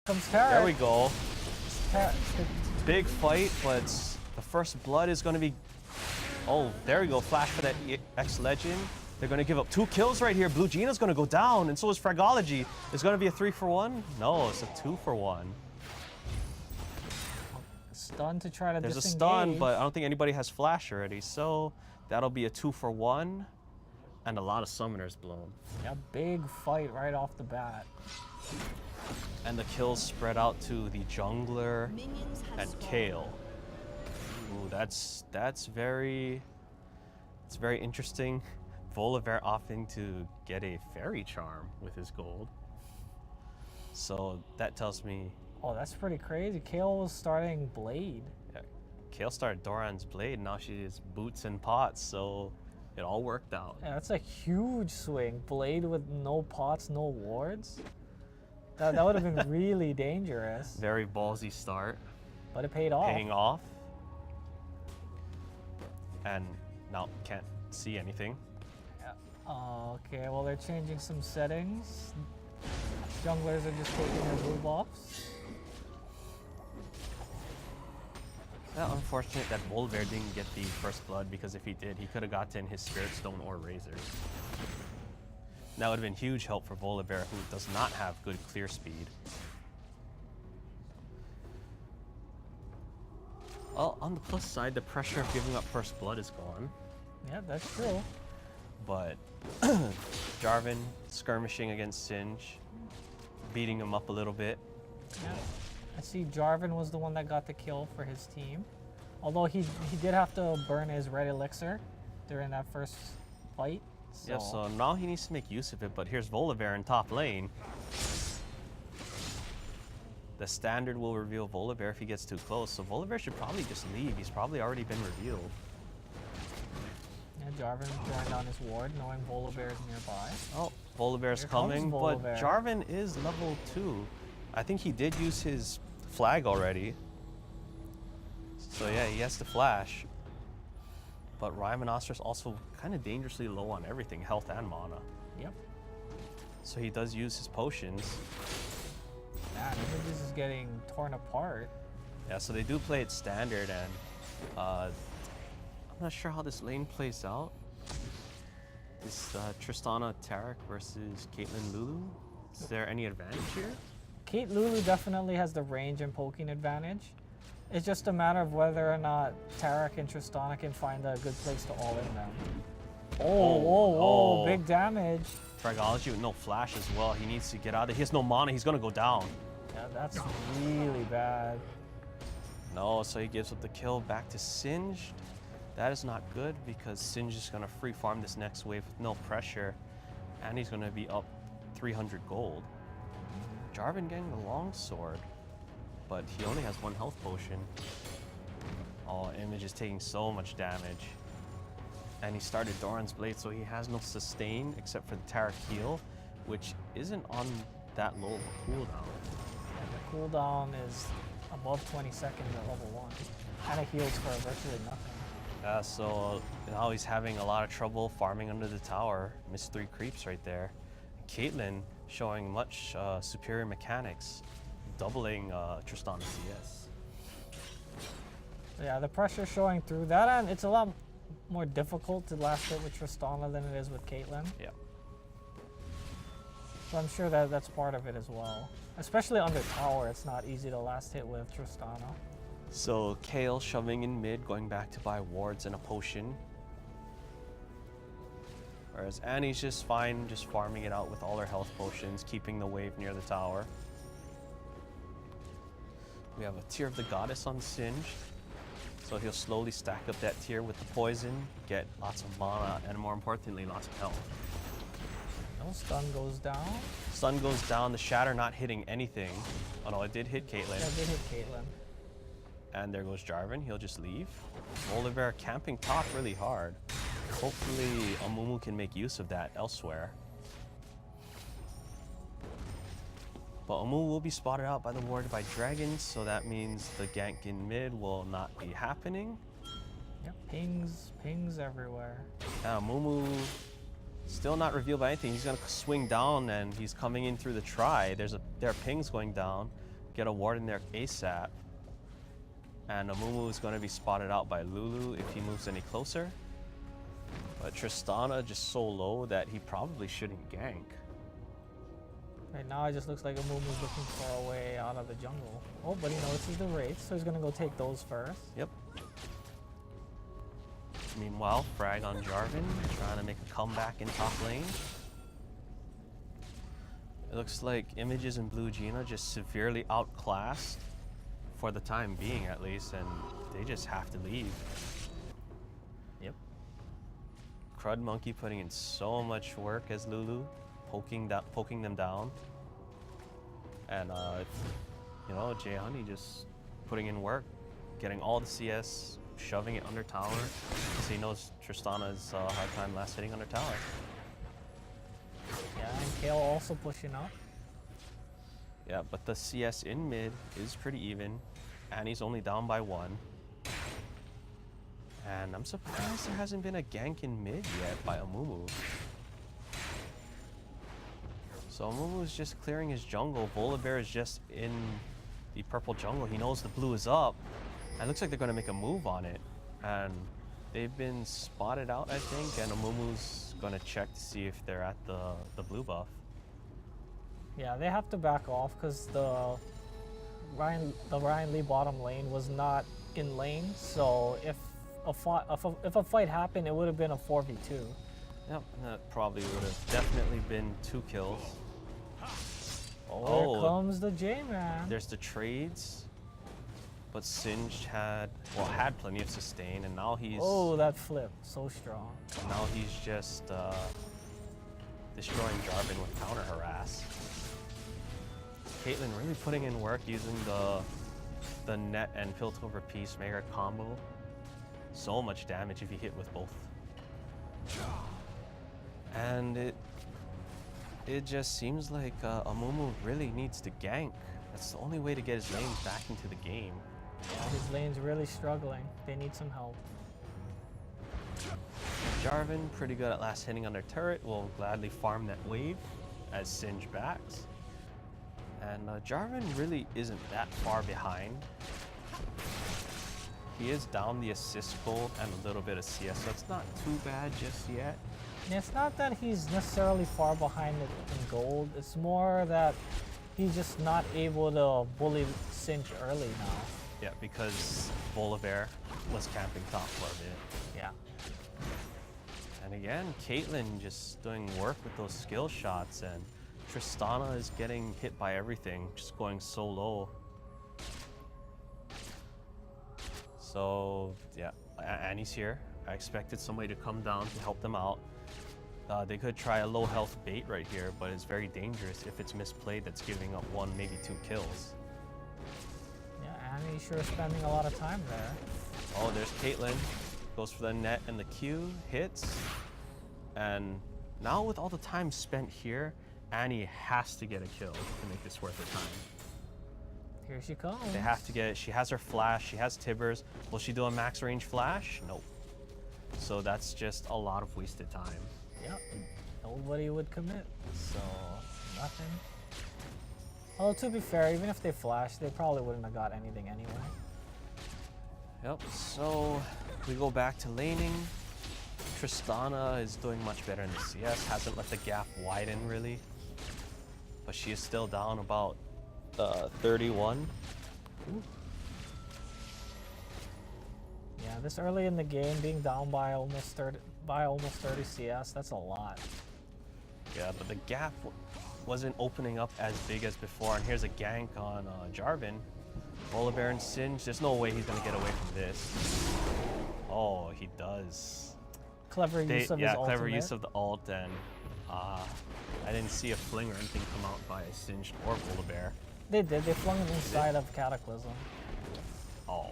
Comes Tarek. There we go. Tarek. Big fight, but the first blood is going to be... Oh, there we go. Flash for that X-Legend. They're going to give up 2 kills right here. Blue Gina's going to go down, and so is Fragology. It's going to be a 3-for-1? No, it's a 2-for-1. Stun to try to There's disengage. a stun, but I don't think anybody has flash already, so that'll be a 2-for-1, and a lot of summoners blown. Yeah, big fight right off the bat. And the kills spread out to the jungler and Kale. Ooh, that's very interesting. Volibear opting to get a fairy charm with his gold. So that tells me... Oh, that's pretty crazy. Kale was starting Blade. Yeah, Kale started Doran's Blade, now she is Boots and Pots, so it all worked out. Yeah, that's a huge swing. Blade with no pots, no wards. That would have been really dangerous. Very ballsy start. But it paid off. Paying off. And now can't see anything. Okay, well they're changing some settings. Junglers are just taking their blue buffs. Well, unfortunate that Volibear didn't get the first blood, because if he did, he could have gotten his Spirit Stone or Razor. That would have been huge help for Volibear, who does not have good clear speed. Well, on the plus side, the pressure of giving up first blood is gone. Yeah, that's true. But Jarvan skirmishing against Singe, beating him up a little bit. Yeah. I see Jarvan was the one that got the kill for his team. Although he did have to burn his red elixir during that first fight. So. Yeah, so now he needs to make use of it, but here's Volibear in top lane. The standard will reveal Volibear if he gets too close, so Volibear should probably just leave. He's probably already been revealed. Yeah, Jarvan throwing down his ward, knowing Volibear is nearby. Oh, Volibear's coming, but Jarvan is level 2. I think he did use his flag already. So yeah, he has to flash. But Rhyhorn also kind of dangerously low on everything, health and mana. Yep. So he does use his potions. Man, Images is getting torn apart. Yeah, so they do play it standard, and I'm not sure how this lane plays out. This Tristana Taric versus Caitlyn Lulu. Is there any advantage here? Kate Lulu definitely has the range and poking advantage. It's just a matter of whether or not Taric and Tristana can find a good place to all in them. Oh, big damage. Fragology with no flash as well. He needs to get out of there. He has no mana. He's going to go down. Yeah, that's really bad. No, so he gives up the kill back to Singed. That is not good, because Singe is going to free farm this next wave with no pressure, and he's going to be up 300 gold. Jarvan getting the longsword, but he only has 1 health potion. Oh, Image is taking so much damage. And he started Doran's Blade, so he has no sustain except for the Taric heal, which isn't on that low of a cooldown. Yeah, the cooldown is above 20 seconds at level 1. Kind of heals for virtually nothing. So now he's having a lot of trouble farming under the tower. Missed 3 creeps right there. Caitlyn showing much superior mechanics, doubling Tristana CS. So yeah, the pressure showing through that, and it's a lot more difficult to last hit with Tristana than it is with Caitlyn. Yeah. So I'm sure that that's part of it as well. Especially under tower, it's not easy to last hit with Tristana. So Kale shoving in mid, going back to buy wards and a potion. Whereas Annie's just fine, just farming it out with all her health potions, keeping the wave near the tower. We have a Tear of the Goddess on Singe. So he'll slowly stack up that tier with the poison, get lots of mana, and more importantly, lots of health. No, stun goes down. Stun goes down, the Shatter not hitting anything. Oh no, it did hit Caitlyn. Yeah, it did hit Caitlyn. And there goes Jarvan, he'll just leave. Volibear camping top really hard. Hopefully Amumu can make use of that elsewhere. But Amumu will be spotted out by the ward by dragons, so that means the gank in mid will not be happening. Yep, pings everywhere. Amumu still not revealed by anything. He's gonna swing down and he's coming in through the try. There are pings going down. get a ward in there ASAP. And Amumu is going to be spotted out by Lulu if he moves any closer. But Tristana just so low that he probably shouldn't gank. Right now it just looks like Amumu's looking for a way out of the jungle. Oh, but he notices the wraiths, so he's gonna go take those first. Yep. Meanwhile, frag on Jarvan, trying to make a comeback in top lane. It looks like Images and Blue Gina just severely outclassed, for the time being at least, and they just have to leave. Yep. Crud Monkey putting in so much work as Lulu, poking them down. And you know, Jay Honey just putting in work, getting all the CS, shoving it under tower, because he knows Tristana's hard time last hitting under tower. Yeah, and Kale also pushing up. Yeah, but the CS in mid is pretty even, and he's only down by 1. And I'm surprised there hasn't been a gank in mid yet by Amumu. So Amumu is just clearing his jungle. Volibear is just in the purple jungle. He knows the blue is up. And it looks like they're going to make a move on it. And they've been spotted out, I think, and Amumu's going to check to see if they're at the blue buff. Yeah, they have to back off because the Ryan Lee bottom lane was not in lane. So if a fight happened, it would have been a 4v2. Yep, that probably would have definitely been 2 kills. Oh, here comes the J-Man. There's the trades, but Singed had plenty of sustain, and now he's... Oh, that flip, so strong. Now he's just destroying Jarvan with counter harass. Caitlyn really putting in work using the net and Piltover Peacemaker combo. So much damage if you hit with both. And it just seems like Amumu really needs to gank. That's the only way to get his lanes back into the game. Yeah, his lane's really struggling. They need some help. Jarvan, pretty good at last hitting on their turret, will gladly farm that wave as Singe backs. And Jarvan really isn't that far behind. He is down the assist goal and a little bit of CS, so it's not too bad just yet. It's not that he's necessarily far behind in gold. It's more that he's just not able to bully Singe early now. Yeah, because Volibear was camping top for a bit. Yeah. And again, Caitlyn just doing work with those skill shots, and Tristana is getting hit by everything, just going so low. So yeah, Annie's here. I expected somebody to come down to help them out. They could try a low health bait right here, but it's very dangerous if it's misplayed. That's giving up 1, maybe 2 kills. Yeah, Annie sure is spending a lot of time there. Oh, there's Caitlyn. Goes for the net and the Q, hits. And now with all the time spent here, Annie has to get a kill to make this worth her time. Here she comes. They have to get it. She has her flash, she has Tibbers. Will she do a max range flash? Nope. So that's just a lot of wasted time. Yep, nobody would commit, so nothing. Although to be fair, even if they flashed, they probably wouldn't have got anything anyway. Yep, so we go back to laning. Tristana is doing much better in the CS, hasn't let the gap widen really. But she is still down about 31. Ooh. Yeah, this early in the game, being down by almost 30 CS, that's a lot. Yeah, but the gap wasn't opening up as big as before, and here's a gank on Jarvan. Volibear and Singe, there's no way he's gonna get away from this. Oh, he does. Clever use of his ultimate. Yeah, clever use of the ult, and I didn't see a fling or anything come out by Singe or Volibear. They did, they flung him inside of Cataclysm. Oh.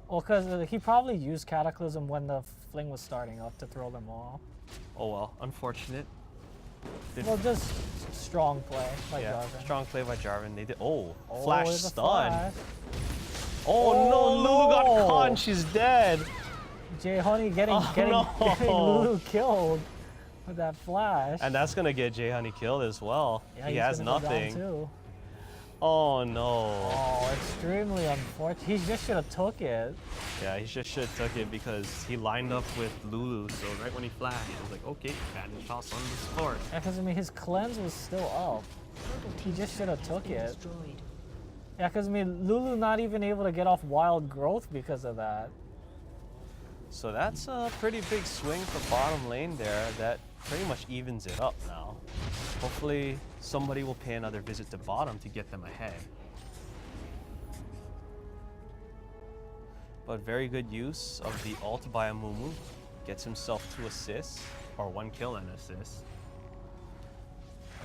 Well, because he probably used Cataclysm when the fling was starting up to throw them off. Oh well, unfortunate. Well, just strong play by Jarvan. Strong play by Jarvan. They did. Oh, flash stun. Flash. Oh no, Lulu got caught. She's dead. Jay Honey getting Lulu killed with that flash. And that's gonna get Jay Honey killed as well. Yeah, he has nothing. Too. Oh no. Oh, extremely unfortunate. He just should have took it. Yeah, he just should have took it because he lined up with Lulu. So right when he flashed, I was like, okay, advantage toss on the score. Yeah, because I mean, his cleanse was still up. He just should have took it. Yeah, because I mean, Lulu not even able to get off wild growth because of that. So that's a pretty big swing for bottom lane there. That pretty much evens it up now. Hopefully somebody will pay another visit to bottom to get them ahead. But very good use of the ult by a Mumu. Gets himself 2 assists, or 1 kill and assist.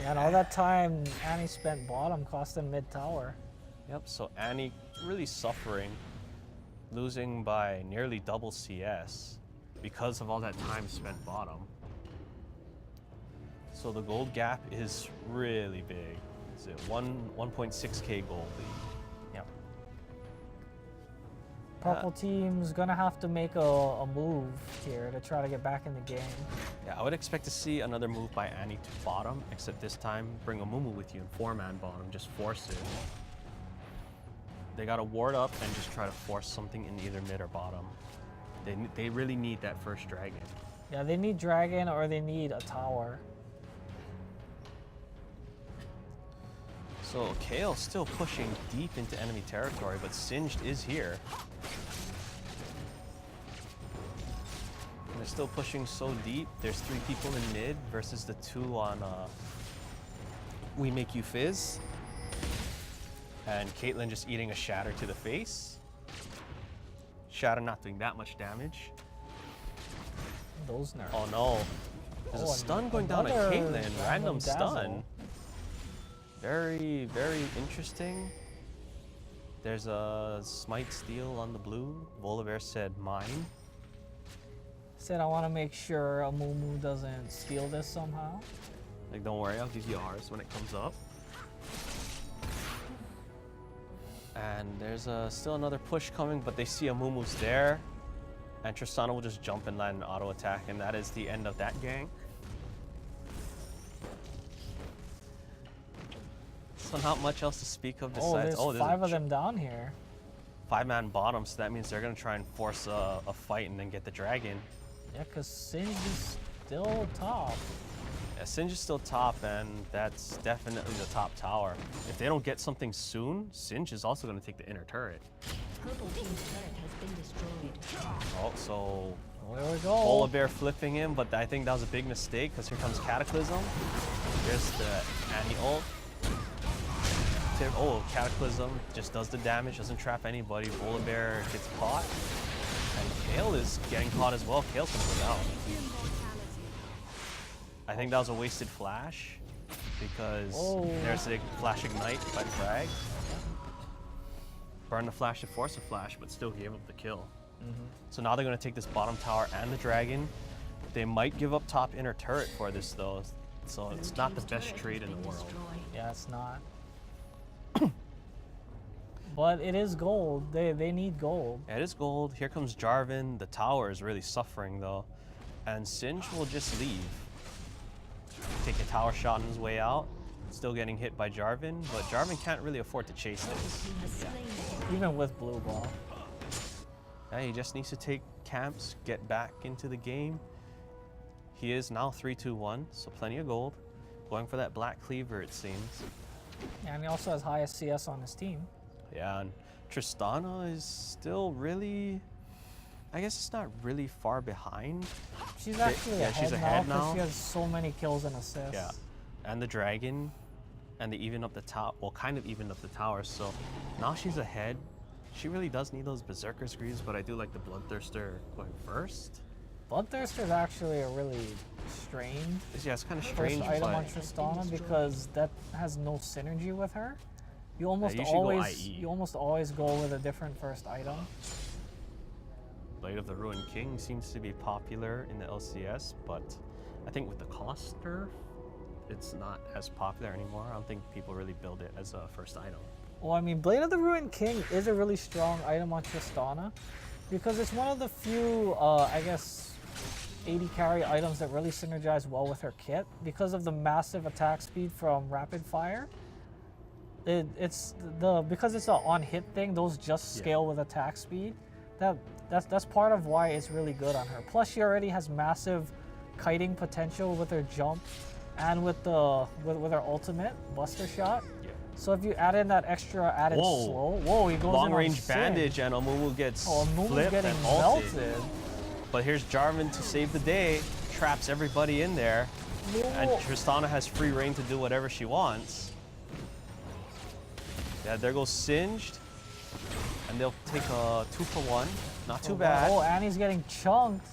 Yeah, and all that time Annie spent bottom cost him mid tower. Yep, so Annie really suffering, losing by nearly double CS because of all that time spent bottom. So the gold gap is really big. Is it 1.6k gold lead? Yep. Purple team's gonna have to make a move here to try to get back in the game. Yeah, I would expect to see another move by Annie to bottom, except this time bring a Mumu with you in 4-man bottom, just force it. They gotta ward up and just try to force something in either mid or bottom. They really need that first dragon. Yeah, they need dragon or they need a tower. So Kale still pushing deep into enemy territory, but Singed is here. And they're still pushing so deep. There's 3 people in mid versus the 2 on We Make You Fizz. And Caitlyn just eating a shatter to the face. Shatter not doing that much damage. Those nerfs. Oh no. There's a stun going down on Caitlyn. Random stun. Very, very interesting. There's a smite steal on the blue. Volibear said mine. Said I want to make sure a Mumu doesn't steal this somehow. Like, don't worry, I'll give you ours when it comes up. And there's still another push coming, but they see a Mumu's there. And Tristana will just jump and land an auto attack, and that is the end of that gank. So not much else to speak of besides... There's 5 of them down here. 5-man bottom, so that means they're going to try and force a fight and then get the dragon. Yeah, because Singe is still top. Yeah, Singe is still top, and that's definitely the top tower. If they don't get something soon, Singe is also going to take the inner turret. Purple team's turret has been destroyed. Oh, so... There we go. Volibear flipping him, but I think that was a big mistake because here comes Cataclysm. There's the Annie ult. Oh, Cataclysm just does the damage, doesn't trap anybody. Volibear gets caught. And Kale is getting caught as well. Kale's gonna go down. I think that was a wasted flash because there's a flash ignite by Frag. Burned the flash to force a flash, but still gave up the kill. So now they're gonna take this bottom tower and the dragon. They might give up top inner turret for this though. So it's not the best trade in the world. Yeah, it's not. But it is gold. They need gold. Yeah, it is gold. Here comes Jarvan. The tower is really suffering though. And Singe will just leave. Take a tower shot on his way out. Still getting hit by Jarvan, but Jarvan can't really afford to chase this. Even with blue ball. Yeah, he just needs to take camps, get back into the game. He is now 3-2-1, so plenty of gold. Going for that black cleaver, it seems. Yeah, and he also has highest CS on his team. Yeah, and Tristana is still really, I guess it's not really far behind. She's actually ahead, she's ahead now. Because she has so many kills and assists. Yeah, and the dragon, and they even up the top, well, kind of even up the tower, so now she's ahead. She really does need those Berserker Greaves, but I do like the Bloodthirster going first. Bloodthirster is actually a really strange Yeah, it's kind of first strange, item but on Tristana because that has no synergy with her. You almost usually go always IE. you almost always go with a different first item. Blade of the Ruined King seems to be popular in the LCS, but I think with the cost nerf, it's not as popular anymore. I don't think people really build it as a first item. Well, I mean, Blade of the Ruined King is a really strong item on Tristana because it's one of the few, I guess, 80 carry items that really synergize well with her kit because of the massive attack speed from rapid fire. it's because it's an on-hit thing. Those just scale with attack speed. That's part of why it's really good on her. Plus, she already has massive kiting potential with her jump, and with her ultimate Buster Shot. Yeah. So if you add in that extra added slow, whoa, he goes long in on range Sin. bandage, and Amumu gets Amumu's flipped getting and ulted. melted. But here's Jarvan to save the day, traps everybody in there, and Whoa. Tristana has free reign to do whatever she wants. Yeah, there goes Singed, and they'll take a 2-for-1. Not too bad. Oh, Annie's getting chunked.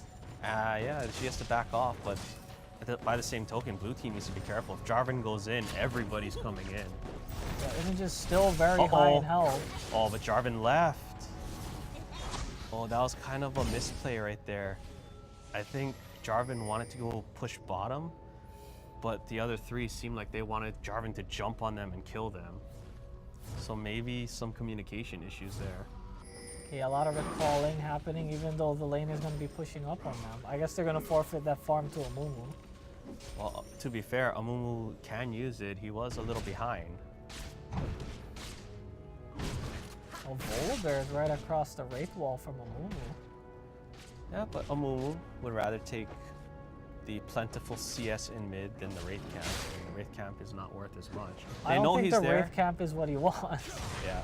Yeah, she has to back off, but by the same token, blue team needs to be careful. If Jarvan goes in, everybody's coming in. Yeah, Image is still very high in health. Oh, but Jarvan left. Oh, that was kind of a misplay right there. I think Jarvan wanted to go push bottom, but the other three seemed like they wanted Jarvan to jump on them and kill them. So maybe some communication issues there. Okay, a lot of recalling happening, even though the lane is going to be pushing up on them. I guess they're going to forfeit that farm to Amumu. Well, to be fair, Amumu can use it. He was a little behind. Oh, Volibear is right across the Wraith Wall from Amumu. Yeah, but Amumu would rather take the plentiful CS in mid than the Wraith Camp. I mean, the Wraith Camp is not worth as much. I They know don't think he's the there. Wraith Camp is what he wants. Yeah.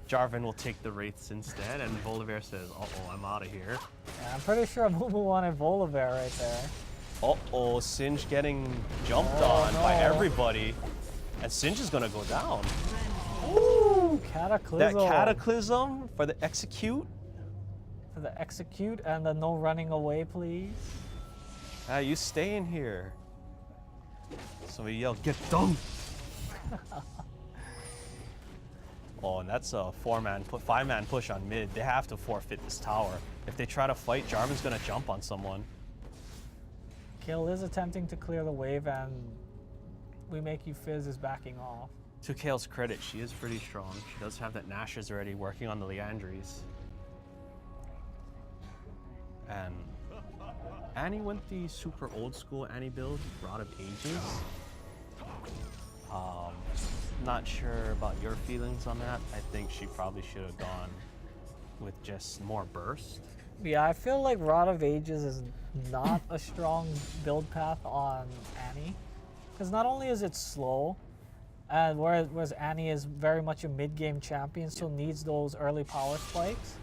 Jarvan will take the Wraiths instead, and Volibear says, uh-oh, I'm out of here. Yeah, I'm pretty sure Amumu wanted Volibear right there. Uh-oh, Singe getting jumped on by everybody. And Singe is gonna go down. Ooh, Cataclysm. That Cataclysm for the execute. For the execute and the no running away, please. You stay in here. Somebody yell, get dunked. Oh, and that's a 5-man push on mid. They have to forfeit this tower. If they try to fight, Jarvan's gonna jump on someone. Kill is attempting to clear the wave, and We Make You Fizz is backing off. To Kale's credit, she is pretty strong. She does have that Nash's already working on the Leandries. And Annie went the super old school Annie build, Rod of Ages. Not sure about your feelings on that. I think she probably should have gone with just more burst. Yeah, I feel like Rod of Ages is not a strong build path on Annie. Because not only is it slow, and whereas Annie is very much a mid-game champion, so needs those early power spikes,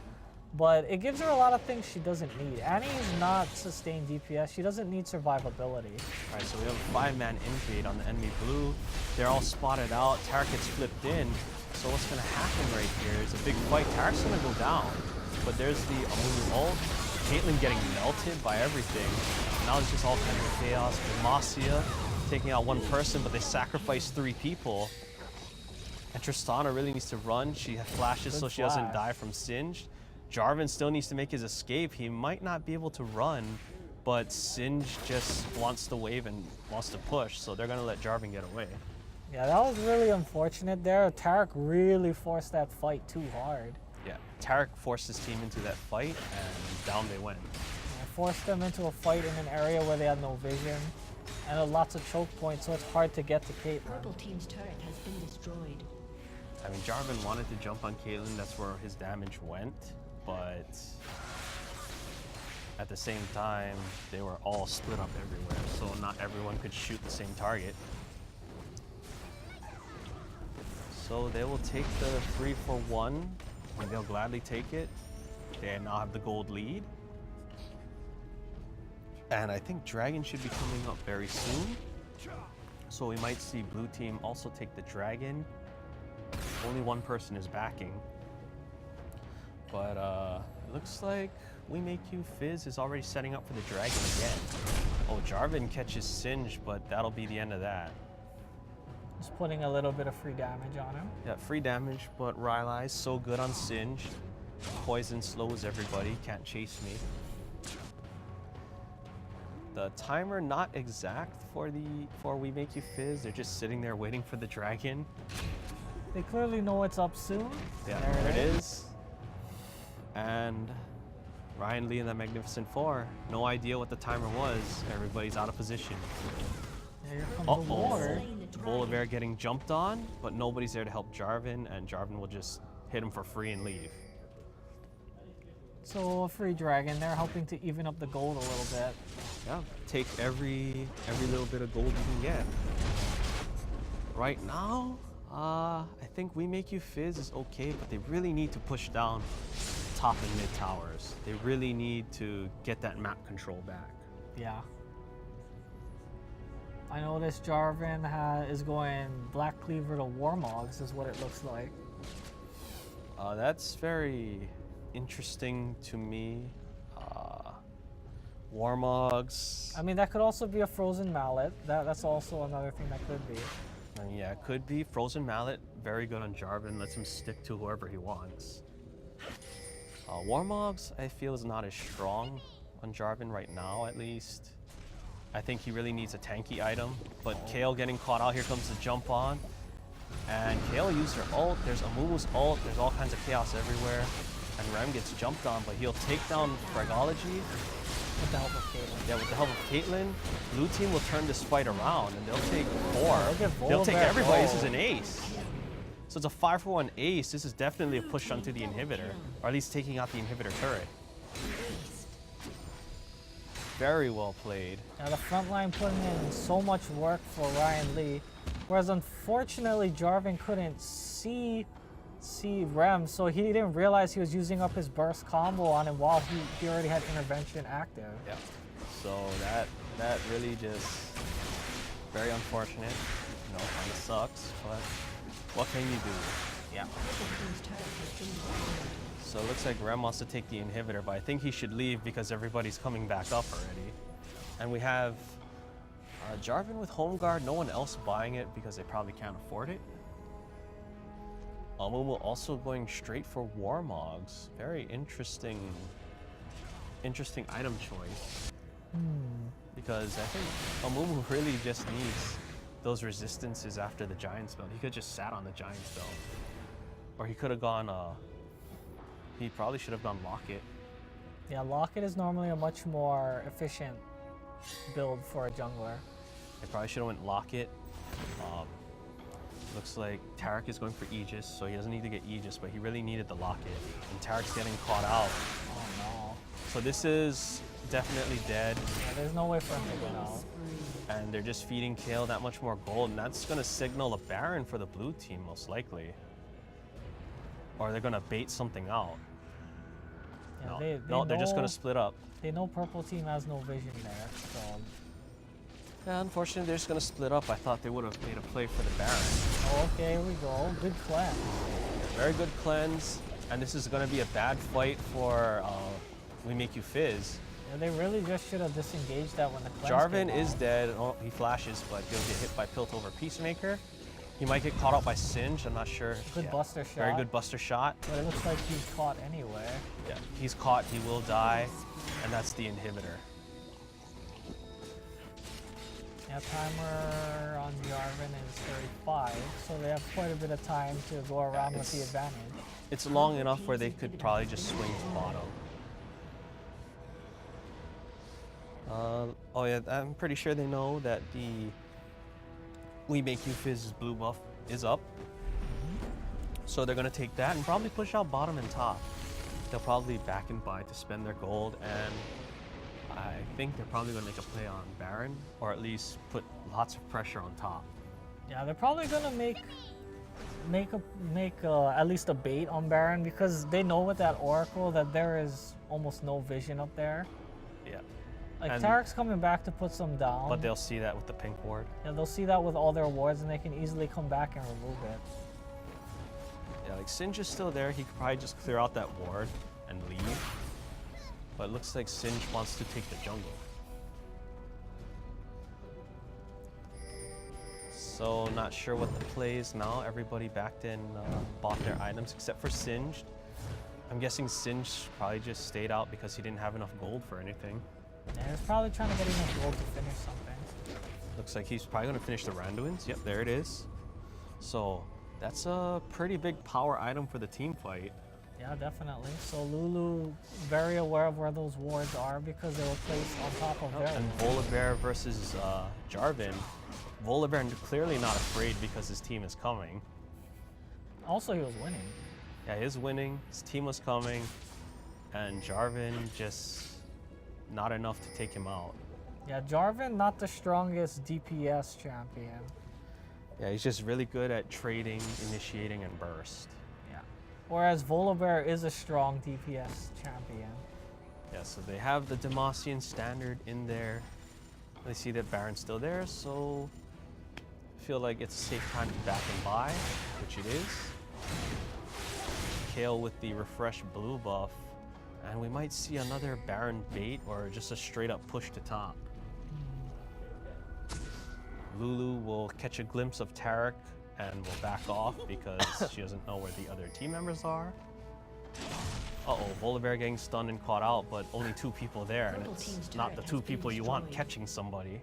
but it gives her a lot of things she doesn't need. Annie is not sustained DPS. She doesn't need survivability. All right, so we have a 5-man invade on the enemy blue. They're all spotted out. Tarek gets flipped in. So what's going to happen right here is a big fight. Tarek's going to go down, but there's the Amumu ult. Caitlyn getting melted by everything. Now it's just all kinds of chaos. Demacia taking out one person, but they sacrifice 3 people. And Tristana really needs to run. She flashes so she doesn't die from Singed. Jarvan still needs to make his escape. He might not be able to run, but Singe just wants the wave and wants to push, so they're gonna let Jarvan get away. Yeah, that was really unfortunate there. Tarek really forced that fight too hard. Yeah, Tarek forced his team into that fight, and down they went. Yeah, forced them into a fight in an area where they had no vision, and lots of choke points, so it's hard to get to Caitlyn. Purple team's turret has been destroyed. I mean, Jarvan wanted to jump on Caitlyn, that's where his damage went, but at the same time, they were all split up everywhere, so not everyone could shoot the same target. So they will take the 3-for-1, and they'll gladly take it. They now have the gold lead. And I think Dragon should be coming up very soon. So we might see blue team also take the Dragon. Only one person is backing. But it looks like We Make You Fizz is already setting up for the Dragon again. Oh, Jarvan catches Singe, but that'll be the end of that. Just putting a little bit of free damage on him. Yeah, free damage, but Rylai's so good on Singe. Poison slows everybody, can't chase me. The timer not exact for We Make You Fizz. They're just sitting there waiting for the Dragon. They clearly know it's up soon. Yeah, there it is. And Ryan Lee and the Magnificent Four, no idea what the timer was. Everybody's out of position. Here comes the ward. Polar Bear getting jumped on, but nobody's there to help Jarvan, and Jarvan will just hit him for free and leave. So a free dragon, they're helping to even up the gold a little bit. Yeah, take every little bit of gold you can get. Right now, I think We Make You Fizz is okay, but they really need to push down top and mid towers. They really need to get that map control back. Yeah. I noticed Jarvan is going Black Cleaver to Warmogs is what it looks like. That's very interesting to me. Warmogs. I mean, that could also be a Frozen Mallet. That's also another thing that could be. Yeah, it could be. Frozen Mallet, very good on Jarvan. Lets him stick to whoever he wants. Warmogs, I feel, is not as strong on Jarvan right now, at least. I think he really needs a tanky item. But Kale getting caught out. Here comes the jump on. And Kale used her ult. There's Amumu's ult. There's all kinds of chaos everywhere. And Rem gets jumped on, but he'll take down Fragology. With the help of Caitlyn. Yeah, with the help of Caitlyn, blue team will turn this fight around and they'll take 4. They'll take everybody. This is an ace. So it's a 5-for-1 ace. This is definitely a push onto the inhibitor, or at least taking out the inhibitor turret. Very well played. Now the front line putting in so much work for Ryan Lee, whereas unfortunately Jarvan couldn't see Rem, so he didn't realize he was using up his burst combo on him while he already had intervention active. Yeah. So that really just very unfortunate. You know, kind of sucks, but what can you do? Yeah. So it looks like Rem wants to take the inhibitor, but I think he should leave because everybody's coming back up already. And we have Jarvan with Home Guard, no one else buying it because they probably can't afford it. Amumu also going straight for Warmogs. Very interesting item choice. Because I think Amumu really just needs those resistances after the Giant spell. He could just sat on the Giant spell. Or he could have gone, he probably should have gone Locket. Yeah, Locket is normally a much more efficient build for a jungler. They probably should have went Locket. Looks like Taric is going for Aegis, so he doesn't need to get Aegis, but he really needed the Locket. And Taric's getting caught out. Oh no. So this is definitely dead. Yeah, there's no way for him to get out. And they're just feeding Kale that much more gold, and that's going to signal a Baron for the blue team, most likely. Or they're going to bait something out. Yeah, No, they're just going to split up. They know purple team has no vision there, so... Yeah, unfortunately, they're just going to split up. I thought they would have made a play for the Baron. Oh, okay, here we go. Good cleanse. Very good cleanse, and this is going to be a bad fight for We Make You Fizz. Yeah, they really just should have disengaged that when the cleanse Jarvan came is out. dead. Oh, he flashes, but he'll get hit by Pilt over Peacemaker. He might get caught out by Singed, I'm not sure. Good buster shot. Very good buster shot. But it looks like he's caught anyway. Yeah, he's caught, he will die, and that's the inhibitor. Yeah, timer on Jarvan is 35, so they have quite a bit of time to go around with the advantage. It's long enough where they could probably just swing to bottom. Oh yeah, I'm pretty sure they know that the We Make You Fizz's blue buff is up. So they're gonna take that and probably push out bottom and top. They'll probably back and buy to spend their gold, and I think they're probably gonna make a play on Baron, or at least put lots of pressure on top. Yeah, they're probably gonna make at least a bait on Baron because they know with that Oracle that there is almost no vision up there. Yeah. Like And- Taric's coming back to put some down. But they'll see that with the pink ward. Yeah, they'll see that with all their wards and they can easily come back and remove it. Yeah, like Singe is still there. He could probably just clear out that ward and leave. But it looks like Singe wants to take the jungle. So not sure what the play is now. Everybody backed in, bought their items except for Singed. I'm guessing Singe probably just stayed out because he didn't have enough gold for anything. Yeah, he's probably trying to get enough gold to finish something. Looks like he's probably going to finish the Randuins. Yep, there it is. So that's a pretty big power item for the team fight. Yeah, definitely. So Lulu very aware of where those wards are because they were placed on top of their And wall. Volibear versus Jarvan. Volibear clearly not afraid because his team is coming. Also, he was winning. Yeah, he's winning, his team was coming, and Jarvan just not enough to take him out. Yeah, Jarvan, not the strongest DPS champion. Yeah, he's just really good at trading, initiating, and burst. Yeah. Whereas Volibear is a strong DPS champion. Yeah, so they have the Demacian standard in there. They see that Baron's still there, so I feel like it's a safe time to back and buy, which it is. Kale with the refresh blue buff, and we might see another Baron bait or just a straight up push to top. Lulu will catch a glimpse of Tarek and will back off because she doesn't know where the other team members are. Uh-oh, Volibear getting stunned and caught out, but only 2 people there, and it's not the 2 people you want catching somebody.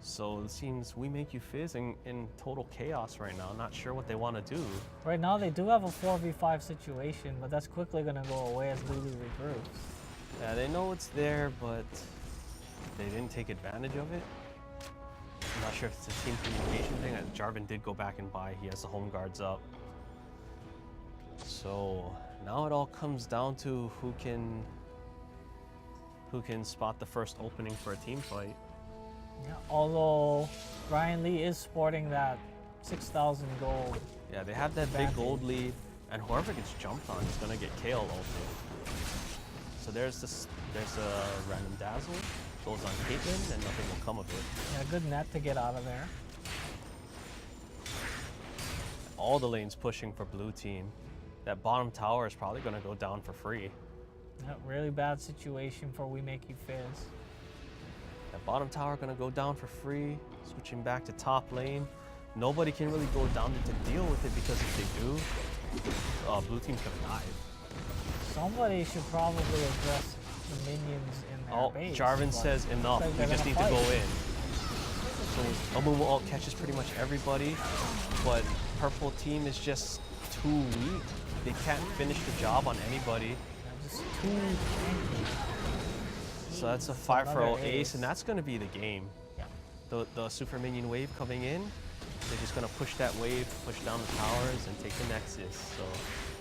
So it seems we make you Fizz in total chaos right now. Not sure what they want to do. Right now, they do have a 4v5 situation, but that's quickly going to go away as Lulu regroups. Yeah, they know it's there, but they didn't take advantage of it. I'm not sure if it's a team communication thing. Jarvan did go back and buy. He has the home guards up. So now it all comes down to who can spot the first opening for a team fight. Yeah, although Brian Lee is sporting that 6,000 gold. Yeah, they have that big gold lead, and whoever gets jumped on is gonna get KO also. So there's a random dazzle, goes on Caitlyn, and nothing will come of it. Yeah, good net to get out of there. All the lanes pushing for blue team. That bottom tower is probably gonna go down for free. Yeah, really bad situation for We Make You Fizz. That bottom tower gonna go down for free. Switching back to top lane. Nobody can really go down to deal with it because if they do, blue team's gonna die. Somebody should probably address the minions in their base. Jarvan says enough. Like We just need to go in. So Amumu ult catches pretty much everybody, but purple team is just too weak. They can't finish the job on anybody. Yeah, just too tanky. So that's a 5-for-0 Another ace, and that's going to be the game. Yeah. The super minion wave coming in, they're just going to push that wave, push down the towers, and take the Nexus. So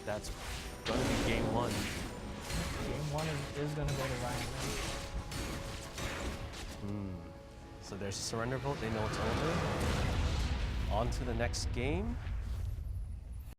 that's going to be game 1. Game 1 is going to go to Ryan Lee. So there's a surrender vote. They know it's over. On to the next game.